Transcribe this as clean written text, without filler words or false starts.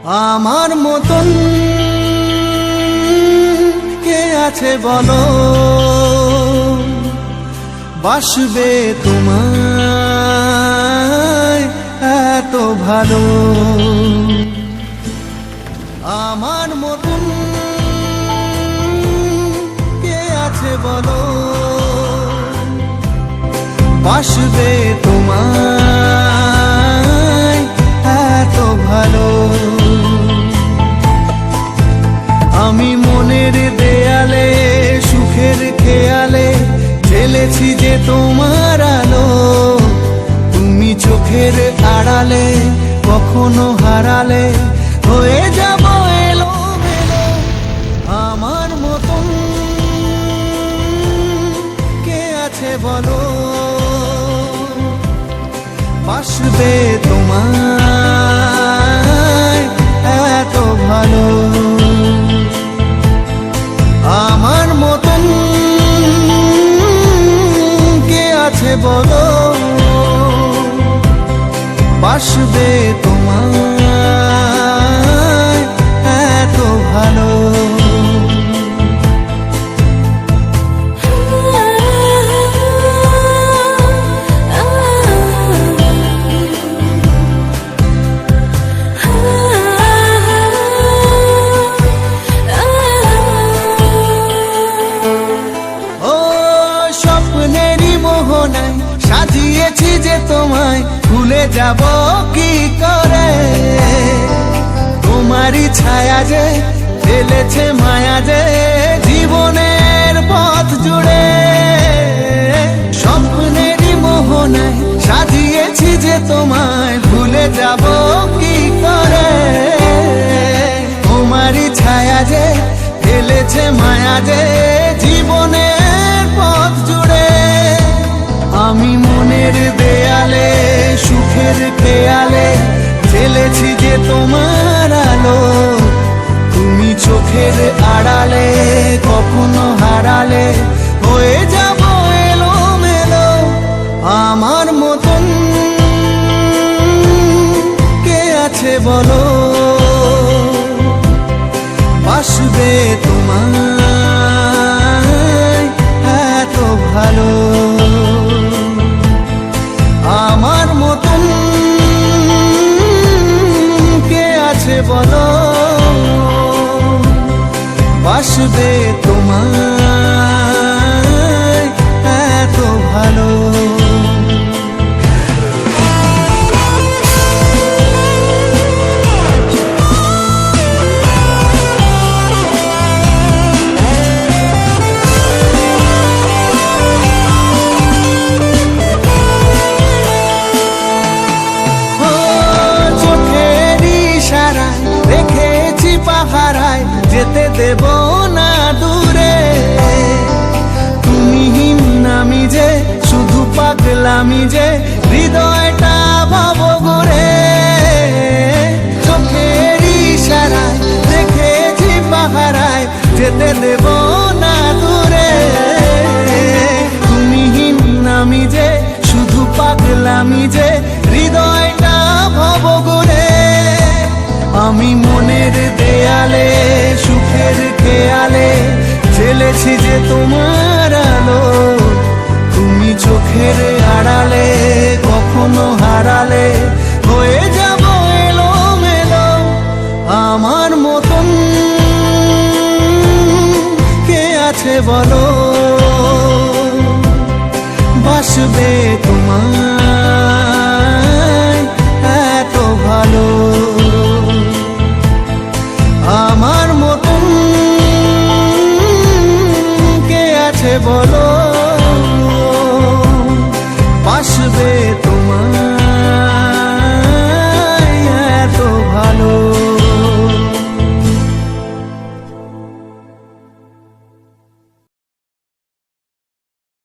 আমার মতন কে আছে বলো, বাসবে তোমায় এত ভালো। আমার মতন কে আছে বলো, বাসবে তোমায় এত ভালো। আমি মনের দেয়ালে সুখের খেয়ালে ঢেলেছি যে তোমার আলো, তুমি চোখের আড়ালে কখনো হারালে হয়ে যাব এলোমেলো। আমার মতন কে আছে বলো, বাসবে তোমায় এত ভালো। আমার মতন কে আছে বলো, বাসবে তোমায় এত ভালো। সাজিয়েছি যে তোমায় ভুলে যাব কি করে, তোমারই ছায়া যে ফেলেছে মায়া যে জীবনের পথ জুড়ে। স্বপ্নেরই মোহনায় সাজিয়েছি যে তোমায় ভুলে যাব কি করে, তোমারই ছায়া যে ফেলেছে মায়া যে জীবনের পথ জুড়ে। আমি মনের দেয়ালে সুখের খেয়ালে ঢেলেছি যে তোমার আলো, তুমি চোখের আড়ালে কখনো হারালে হয়ে যাব এলোমেলো। আমার মতন কে আছে বলো, বাসবে তোমায় এত ভালো। আমার মতন কে আছে বলো, বাসবে তোমায় এত ভালো। পাহারায় যেতে দেব না দূরে, তুমি নামি যে শুধু পাগলামি যে হৃদয়টা ভাব ঘুরে। চোখের ইশারায় দেখেছি পাহারায় যেতে দেব না দূরে, তুমি নামি যে শুধু পাগলামি যে হৃদয়টা ভাব ঘুরে। আমি মনের দেয়ালে সুখের খেয়ালে ঢেলেছি যে তোমার আলো, তুমি চোখের আড়ালে কখনো হারালে হয়ে যাব এলোমেলো। আমার মতন কে আছে বলো, বাসবে তোমার